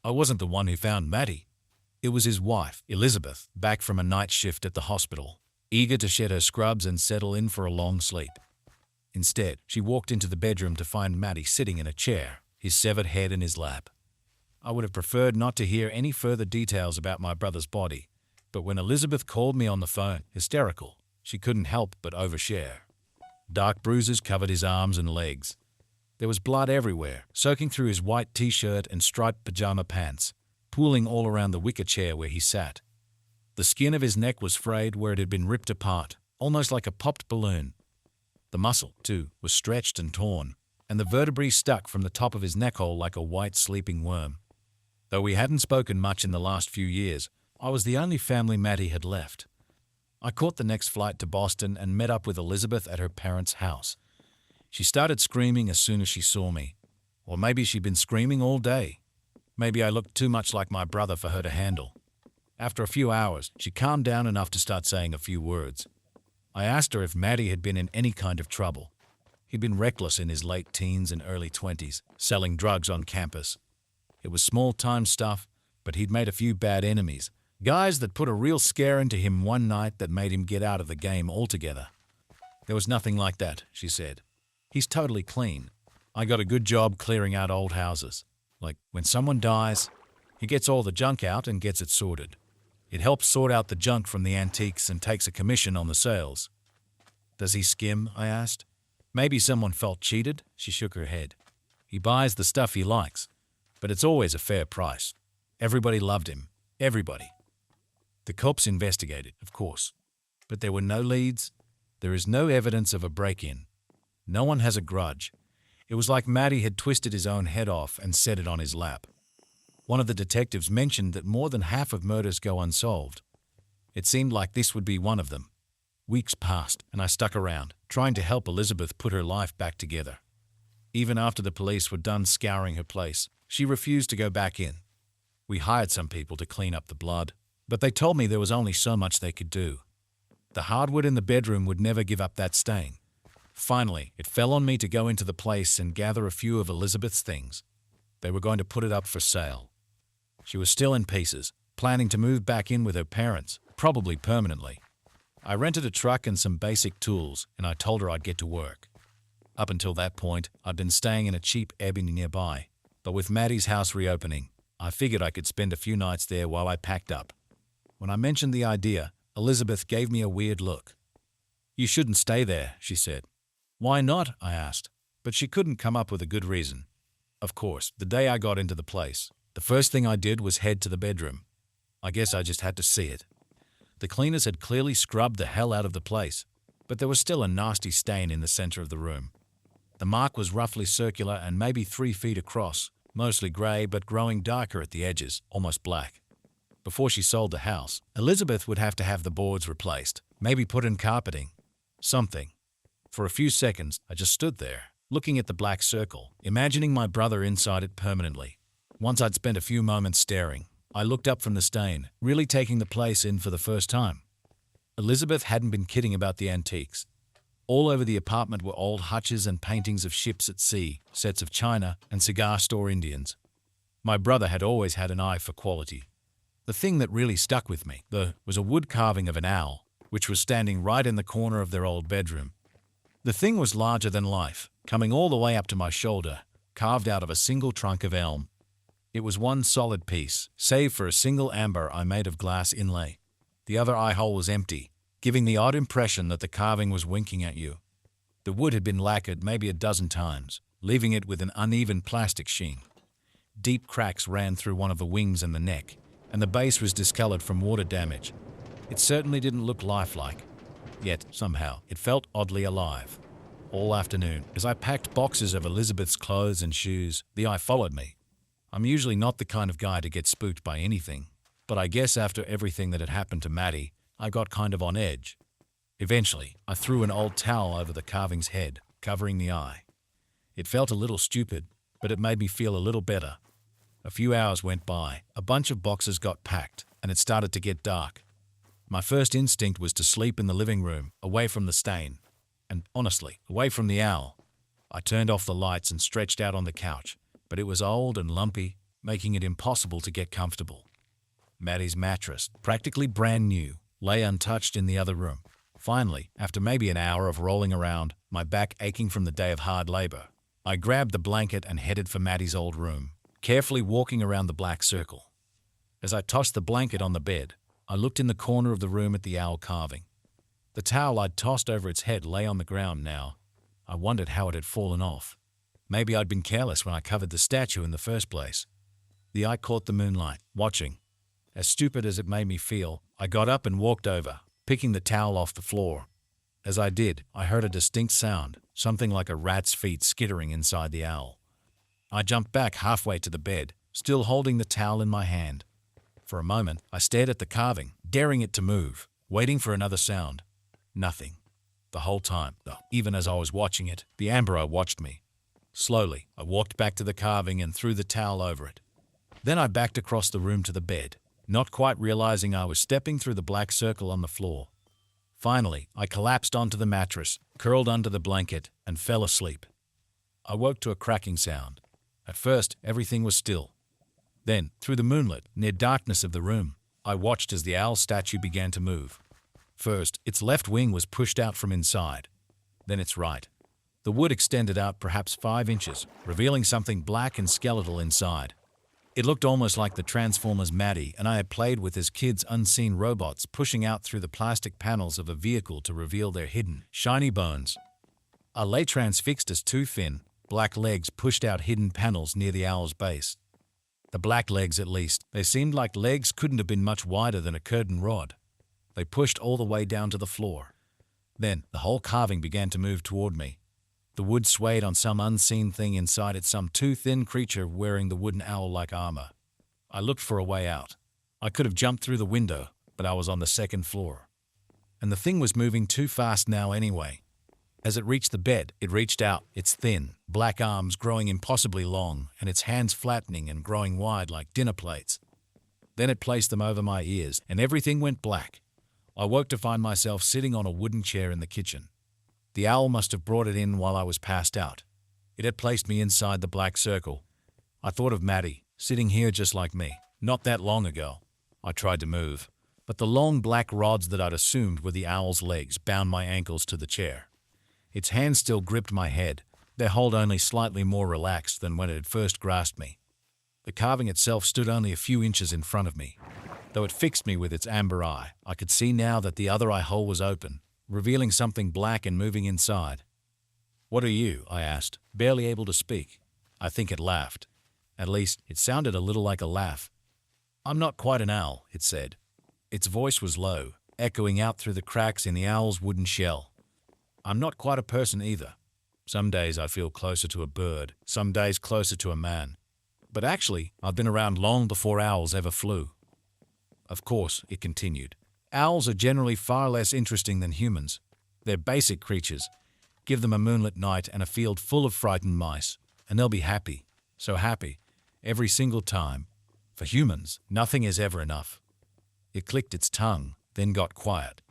I wasn't the one who found Matty. It was his wife, Elizabeth, back from a night shift at the hospital, eager to shed her scrubs and settle in for a long sleep. Instead, she walked into the bedroom to find Matty sitting in a chair, his severed head in his lap. I would have preferred not to hear any further details about my brother's body, but when Elizabeth called me on the phone, hysterical, she couldn't help but overshare. Dark bruises covered his arms and legs. There was blood everywhere, soaking through his white t-shirt and striped pajama pants, pooling all around the wicker chair where he sat. The skin of his neck was frayed where it had been ripped apart, almost like a popped balloon. The muscle, too, was stretched and torn, and the vertebrae stuck from the top of his neck hole like a white sleeping worm. Though we hadn't spoken much in the last few years, I was the only family Matty had left. I caught the next flight to Boston and met up with Elizabeth at her parents' house. She started screaming as soon as she saw me. Or maybe she'd been screaming all day. Maybe I looked too much like my brother for her to handle. After a few hours, she calmed down enough to start saying a few words. I asked her if Matty had been in any kind of trouble. He'd been reckless in his late teens and early 20s, selling drugs on campus. It was small-time stuff, but he'd made a few bad enemies, guys that put a real scare into him one night that made him get out of the game altogether. There was nothing like that, she said. He's totally clean. I got a good job clearing out old houses. Like, when someone dies, he gets all the junk out and gets it sorted. It helps sort out the junk from the antiques and takes a commission on the sales. Does he skim? I asked. Maybe someone felt cheated? She shook her head. He buys the stuff he likes, but it's always a fair price. Everybody loved him. Everybody. The cops investigated, of course, but there were no leads. There is no evidence of a break-in. No one has a grudge. It was like Matty had twisted his own head off and set it on his lap. One of the detectives mentioned that more than half of murders go unsolved. It seemed like this would be one of them. Weeks passed, and I stuck around, trying to help Elizabeth put her life back together. Even after the police were done scouring her place, she refused to go back in. We hired some people to clean up the blood, but they told me there was only so much they could do. The hardwood in the bedroom would never give up that stain. Finally, it fell on me to go into the place and gather a few of Elizabeth's things. They were going to put it up for sale. She was still in pieces, planning to move back in with her parents, probably permanently. I rented a truck and some basic tools, and I told her I'd get to work. Up until that point, I'd been staying in a cheap Airbnb nearby, but with Matty's house reopening, I figured I could spend a few nights there while I packed up. When I mentioned the idea, Elizabeth gave me a weird look. "You shouldn't stay there," she said. "Why not?" I asked, but she couldn't come up with a good reason. Of course, the day I got into the place, the first thing I did was head to the bedroom. I guess I just had to see it. The cleaners had clearly scrubbed the hell out of the place, but there was still a nasty stain in the center of the room. The mark was roughly circular and maybe 3 feet across, mostly gray but growing darker at the edges, almost black. Before she sold the house, Elizabeth would have to have the boards replaced, maybe put in carpeting. Something. For a few seconds, I just stood there, looking at the black circle, imagining my brother inside it permanently. Once I'd spent a few moments staring, I looked up from the stain, really taking the place in for the first time. Elizabeth hadn't been kidding about the antiques. All over the apartment were old hutches and paintings of ships at sea, sets of china, and cigar store Indians. My brother had always had an eye for quality. The thing that really stuck with me, though, was a wood carving of an owl, which was standing right in the corner of their old bedroom. The thing was larger than life, coming all the way up to my shoulder, carved out of a single trunk of elm. It was one solid piece, save for a single amber eye made of glass inlay. The other eye hole was empty, giving the odd impression that the carving was winking at you. The wood had been lacquered maybe a dozen times, leaving it with an uneven plastic sheen. Deep cracks ran through one of the wings and the neck, and the base was discolored from water damage. It certainly didn't look lifelike, yet somehow it felt oddly alive. All afternoon, as I packed boxes of Elizabeth's clothes and shoes, the eye followed me. I'm usually not the kind of guy to get spooked by anything, but I guess after everything that had happened to Matty, I got kind of on edge. Eventually, I threw an old towel over the carving's head, covering the eye. It felt a little stupid, but it made me feel a little better. A few hours went by, a bunch of boxes got packed, and it started to get dark. My first instinct was to sleep in the living room, away from the stain, and honestly, away from the owl. I turned off the lights and stretched out on the couch, but it was old and lumpy, making it impossible to get comfortable. Matty's mattress, practically brand new, lay untouched in the other room. Finally, after maybe an hour of rolling around, my back aching from the day of hard labor, I grabbed the blanket and headed for Matty's old room, carefully walking around the black circle. As I tossed the blanket on the bed, I looked in the corner of the room at the owl carving. The towel I'd tossed over its head lay on the ground now. I wondered how it had fallen off. Maybe I'd been careless when I covered the statue in the first place. The eye caught the moonlight, watching. As stupid as it made me feel, I got up and walked over, picking the towel off the floor. As I did, I heard a distinct sound, something like a rat's feet skittering inside the owl. I jumped back halfway to the bed, still holding the towel in my hand. For a moment, I stared at the carving, daring it to move, waiting for another sound. Nothing. The whole time, though, even as I was watching it, the amber eye watched me. Slowly, I walked back to the carving and threw the towel over it. Then I backed across the room to the bed, not quite realizing I was stepping through the black circle on the floor. Finally, I collapsed onto the mattress, curled under the blanket, and fell asleep. I woke to a cracking sound. At first, everything was still. Then, through the moonlit, near darkness of the room, I watched as the owl statue began to move. First, its left wing was pushed out from inside. Then its right. The wood extended out perhaps 5 inches, revealing something black and skeletal inside. It looked almost like the Transformers Matty and I had played with as kids, unseen robots pushing out through the plastic panels of a vehicle to reveal their hidden, shiny bones. I lay transfixed as 2 thin, black legs pushed out hidden panels near the owl's base. The black legs, at least, they seemed like legs couldn't have been much wider than a curtain rod. They pushed all the way down to the floor. Then, the whole carving began to move toward me. The wood swayed on some unseen thing inside it, some 2 thin creature wearing the wooden owl-like armor. I looked for a way out. I could have jumped through the window, but I was on the 2nd floor. And the thing was moving too fast now anyway. As it reached the bed, it reached out, its thin, black arms growing impossibly long, and its hands flattening and growing wide like dinner plates. Then it placed them over my ears, and everything went black. I woke to find myself sitting on a wooden chair in the kitchen. The owl must have brought it in while I was passed out. It had placed me inside the black circle. I thought of Matty, sitting here just like me, not that long ago. I tried to move, but the long black rods that I'd assumed were the owl's legs bound my ankles to the chair. Its hands still gripped my head, their hold only slightly more relaxed than when it had first grasped me. The carving itself stood only a few inches in front of me. Though it fixed me with its amber eye, I could see now that the other eye hole was open, revealing something black and moving inside. "What are you?" I asked, barely able to speak. I think it laughed. At least, it sounded a little like a laugh. "I'm not quite an owl," it said. Its voice was low, echoing out through the cracks in the owl's wooden shell. "I'm not quite a person either. Some days I feel closer to a bird, some days closer to a man. But actually, I've been around long before owls ever flew." Of course, it continued, owls are generally far less interesting than humans. They're basic creatures. Give them a moonlit night and a field full of frightened mice, and they'll be happy, so happy, every single time. For humans, nothing is ever enough. It clicked its tongue, then got quiet.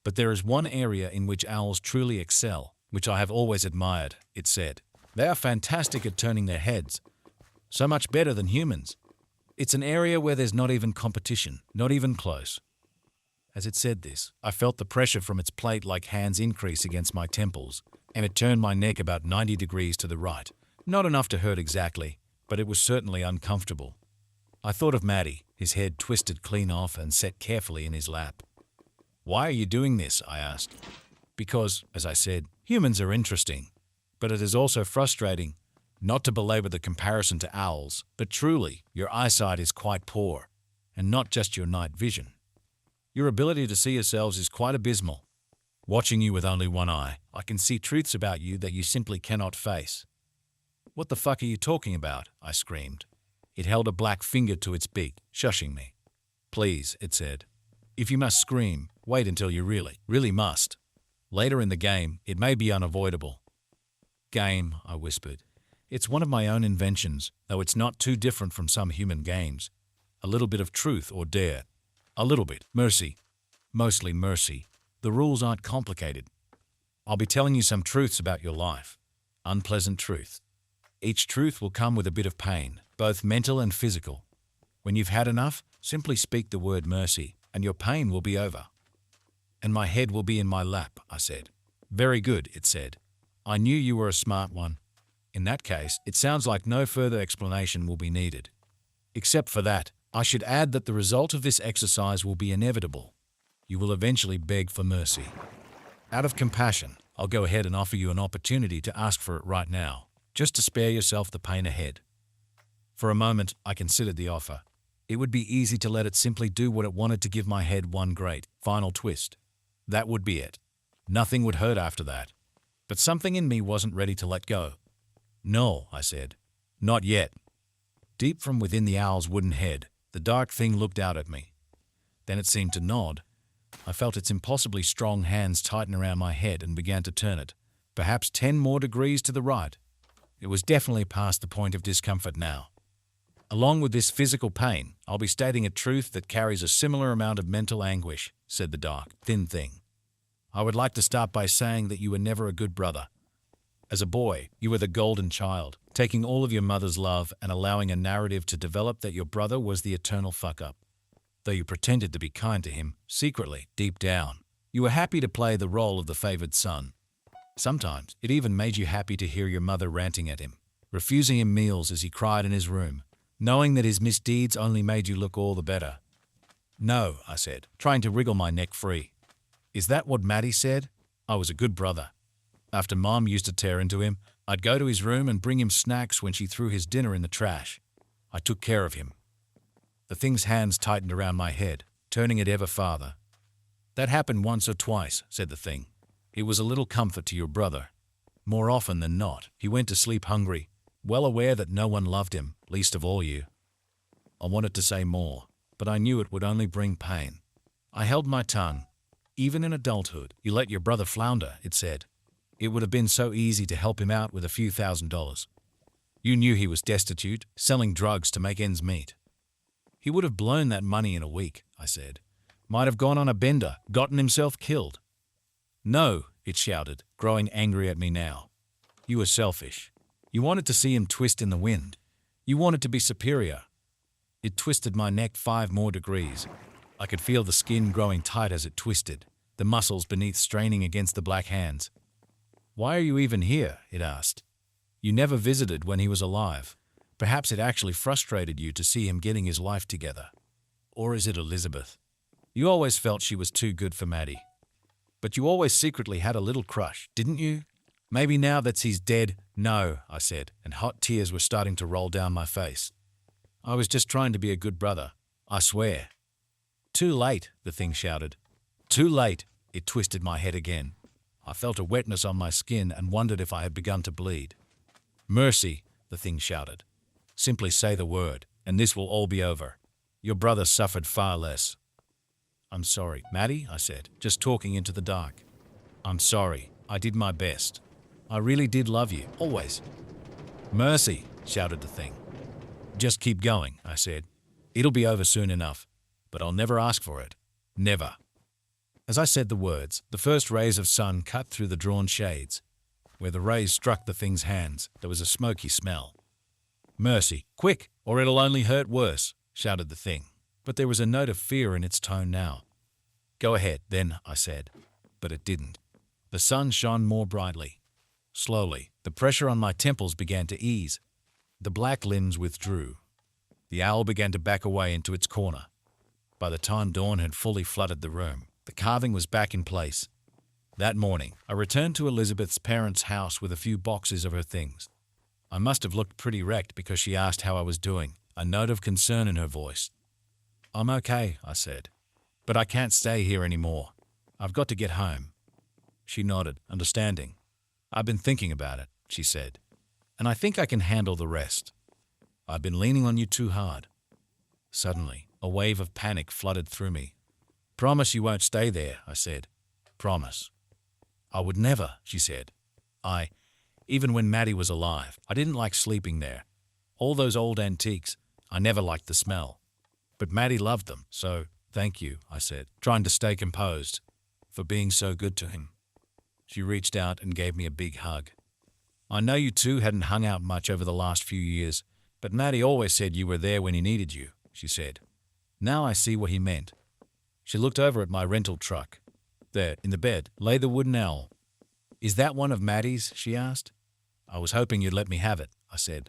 "But there is one area in which owls truly excel, which I have always admired," it said. "They are fantastic at turning their heads, so much better than humans. It's an area where there's not even competition, not even close." As it said this, I felt the pressure from its plate-like hands increase against my temples, and it turned my neck about 90 degrees to the right. Not enough to hurt exactly, but it was certainly uncomfortable. I thought of Matty, his head twisted clean off and set carefully in his lap. "Why are you doing this?" I asked. "Because, as I said, humans are interesting, but it is also frustrating. Not to belabor the comparison to owls, but truly, your eyesight is quite poor, and not just your night vision. Your ability to see yourselves is quite abysmal. Watching you with only one eye, I can see truths about you that you simply cannot face." "What the fuck are you talking about?" I screamed. It held a black finger to its beak, shushing me. "Please," it said. "If you must scream, wait until you really must. Later in the game, it may be unavoidable." "Game," I whispered. "It's one of my own inventions, though it's not too different from some human games. A little bit of truth or dare. A little bit. Mercy. Mostly mercy. The rules aren't complicated. I'll be telling you some truths about your life. Unpleasant truths. Each truth will come with a bit of pain, both mental and physical. When you've had enough, simply speak the word mercy, and your pain will be over. And my head will be in my lap, I said. Very good, it said. I knew you were a smart one. In that case, it sounds like no further explanation will be needed. Except for that, I should add that the result of this exercise will be inevitable. You will eventually beg for mercy. Out of compassion, I'll go ahead and offer you an opportunity to ask for it right now, just to spare yourself the pain ahead. For a moment, I considered the offer. It would be easy to let it simply do what it wanted to give my head one great, final twist. That would be it. Nothing would hurt after that. But something in me wasn't ready to let go. No, I said. Not yet. Deep from within the owl's wooden head, the dark thing looked out at me. Then it seemed to nod. I felt its impossibly strong hands tighten around my head and began to turn it, perhaps 10 more degrees to the right. It was definitely past the point of discomfort now. Along with this physical pain, I'll be stating a truth that carries a similar amount of mental anguish, said the dark, thin thing. I would like to start by saying that you were never a good brother. As a boy, you were the golden child, taking all of your mother's love and allowing a narrative to develop that your brother was the eternal fuck-up. Though you pretended to be kind to him, secretly, deep down, you were happy to play the role of the favored son. Sometimes, it even made you happy to hear your mother ranting at him, refusing him meals as he cried in his room, knowing that his misdeeds only made you look all the better. No, I said, trying to wriggle my neck free. Is that what Matty said? I was a good brother. After Mom used to tear into him, I'd go to his room and bring him snacks when she threw his dinner in the trash. I took care of him. The thing's hands tightened around my head, turning it ever farther. That happened once or twice, said the thing. It was a little comfort to your brother. More often than not, he went to sleep hungry, well aware that no one loved him, least of all you. I wanted to say more, but I knew it would only bring pain. I held my tongue. Even in adulthood, you let your brother flounder, it said. It would have been so easy to help him out with a few $1,000s. You knew he was destitute, selling drugs to make ends meet. He would have blown that money in a week, I said. Might have gone on a bender, gotten himself killed. No, it shouted, growing angry at me now. You were selfish. You wanted to see him twist in the wind. You wanted to be superior. It twisted my neck 5 more degrees. I could feel the skin growing tight as it twisted, the muscles beneath straining against the black hands. Why are you even here? It asked. You never visited when he was alive. Perhaps it actually frustrated you to see him getting his life together. Or is it Elizabeth? You always felt she was too good for Matty. But you always secretly had a little crush, didn't you? Maybe now that he's dead. No, I said, and hot tears were starting to roll down my face. I was just trying to be a good brother, I swear. Too late, the thing shouted. Too late, it twisted my head again. I felt a wetness on my skin and wondered if I had begun to bleed. Mercy, the thing shouted. Simply say the word, and this will all be over. Your brother suffered far less. I'm sorry, Matty, I said, just talking into the dark. I'm sorry, I did my best. I really did love you, always. Mercy, shouted the thing. Just keep going, I said. It'll be over soon enough, but I'll never ask for it. Never. As I said the words, the first rays of sun cut through the drawn shades. Where the rays struck the thing's hands, there was a smoky smell. Mercy, quick, or it'll only hurt worse, shouted the thing, but there was a note of fear in its tone now. Go ahead, then, I said, but it didn't. The sun shone more brightly. Slowly, the pressure on my temples began to ease. The black limbs withdrew. The owl began to back away into its corner. By the time dawn had fully flooded the room, the carving was back in place. That morning, I returned to Elizabeth's parents' house with a few boxes of her things. I must have looked pretty wrecked because she asked how I was doing, a note of concern in her voice. I'm okay, I said, but I can't stay here anymore. I've got to get home. She nodded, understanding. I've been thinking about it, she said, and I think I can handle the rest. I've been leaning on you too hard. Suddenly, a wave of panic flooded through me. Promise you won't stay there, I said. Promise. I would never, she said. Even when Matty was alive, I didn't like sleeping there. All those old antiques, I never liked the smell. But Matty loved them, so thank you, I said, trying to stay composed, for being so good to him. She reached out and gave me a big hug. I know you two hadn't hung out much over the last few years, But Matty always said you were there when he needed you, she said. Now I see what he meant. She looked over at my rental truck. There, in the bed, lay the wooden owl. Is that one of Matty's? She asked. I was hoping you'd let me have it, I said.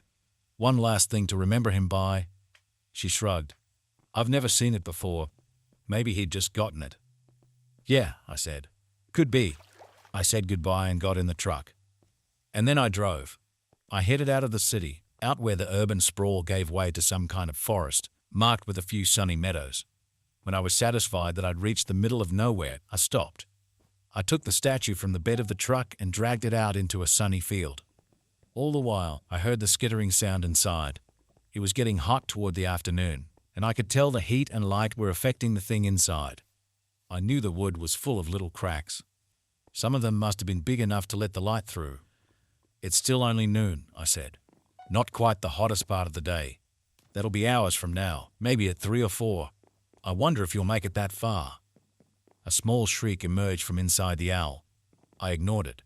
One last thing to remember him by. She shrugged. I've never seen it before. Maybe he'd just gotten it. Yeah, I said. Could be. I said goodbye and got in the truck. And then I drove. I headed out of the city, out where the urban sprawl gave way to some kind of forest, marked with a few sunny meadows. When I was satisfied that I'd reached the middle of nowhere, I stopped. I took the statue from the bed of the truck and dragged it out into a sunny field. All the while, I heard the skittering sound inside. It was getting hot toward the afternoon, and I could tell the heat and light were affecting the thing inside. I knew the wood was full of little cracks. Some of them must have been big enough to let the light through. It's still only noon, I said. Not quite the hottest part of the day. That'll be hours from now, maybe at 3 or 4. I wonder if you'll make it that far. A small shriek emerged from inside the owl. I ignored it.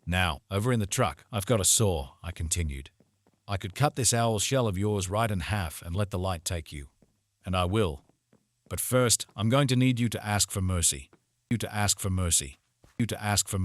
Now, over in the truck, I've got a saw, I continued. I could cut this owl's shell of yours right in half and let the light take you. And I will. But first, I'm going to need you to ask for mercy. You to ask for mercy. You to ask for mercy.